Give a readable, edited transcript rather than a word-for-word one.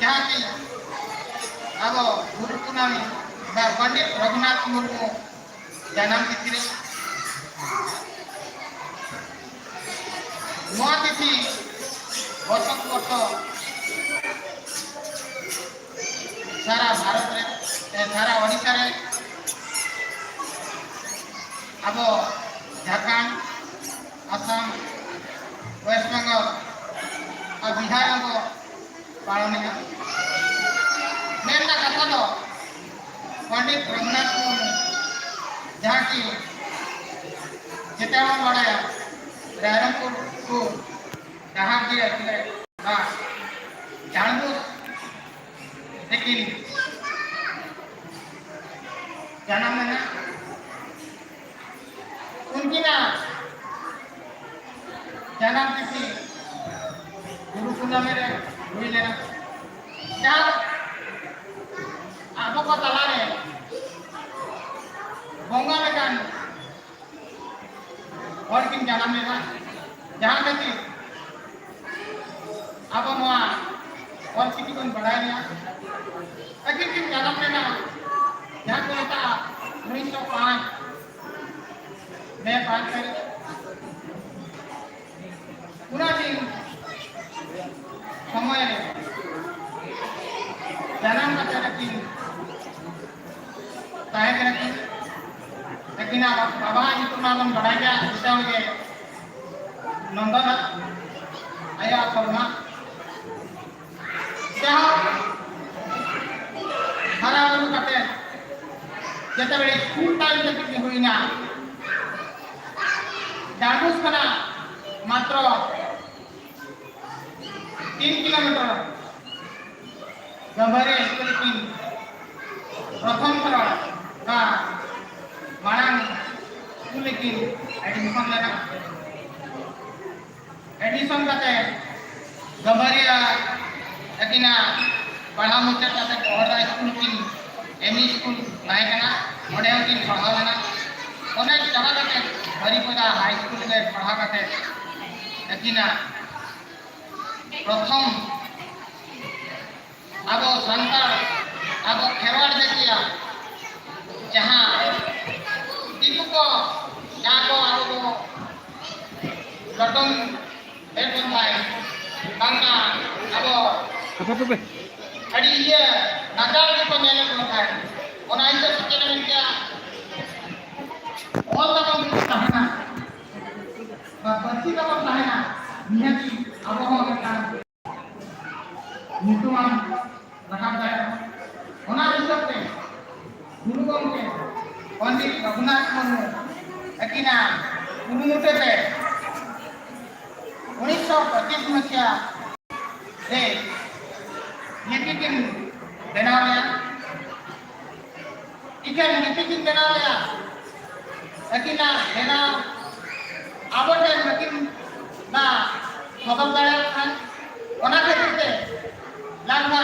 जहाँ की अब गुरु कुनामी पंडित रघुनाथ मुर्मू जन्म तिथि नुआ तिथि वर्ष वर्ष सारा भारत रे सारा ओडिशा रे अब झारखंड आसाम वेस्ट बेंगल और बिहार को पालन मेन कथा तो पंडित रघुनाथ मुर्मू जहाँ की जिते बड़े रायरंगपुर को जहाँ भी जानबूझ लेकिन जन्म में ना उनकी ना जन्म तिथि गुरु पूर्णिमा में हुई लेना जहाँ आपको तला रे बोंगा में जान और किन जन्म लेना जहाँ तक अब वहाँ और किसी को बढ़ाया गया लेकिन किन जन्म लेना जहाँ को था 1905 में पास कर पूरा दिन समय जन्म का तरक्की काहे तरक्की लेकिन अब बाबा इतना मन बढ़ा गया इसका मुझे नंदन आया फरमा क्या हरा वालों कहते जैसे बड़े स्कूल टाइम तक की हुई ना डांडूस कना मात्र 3 किलोमीटर गंभीर स्कूल की प्रथम थर का मांग स्कूल की एडमिशन लेना एडमिशन करते गंभीर लेकिन पढ़ा मुझे कहते स्कूल की एमई स्कूल नायकना और की पढ़ा लेना अनेक जगह करते हरिपदा हाई स्कूल में पढ़ा करते लेकिन प्रथम अब संताल अब खेरवाड़ देखिया जहाँ दीपू को यहाँ को अब को लटन एक बनवाए बंगा अब अड़ी ये नगाल के पन्ने को है और ऐसे सोचने में क्या और तक हम चाहना बच्ची का हम चाहना नियति अब हम का नितुमान रखा जाए होना विषय पे गुरु गंगे पंडित रघुनाथ मुर्मू लेकिन गुरुमुटे पे 1925 मसीहा रे नीति देना इके नीति देना लेकिन देना अब टाइम लेकिन ना खबर दाया खान ओना खातिर ते लागना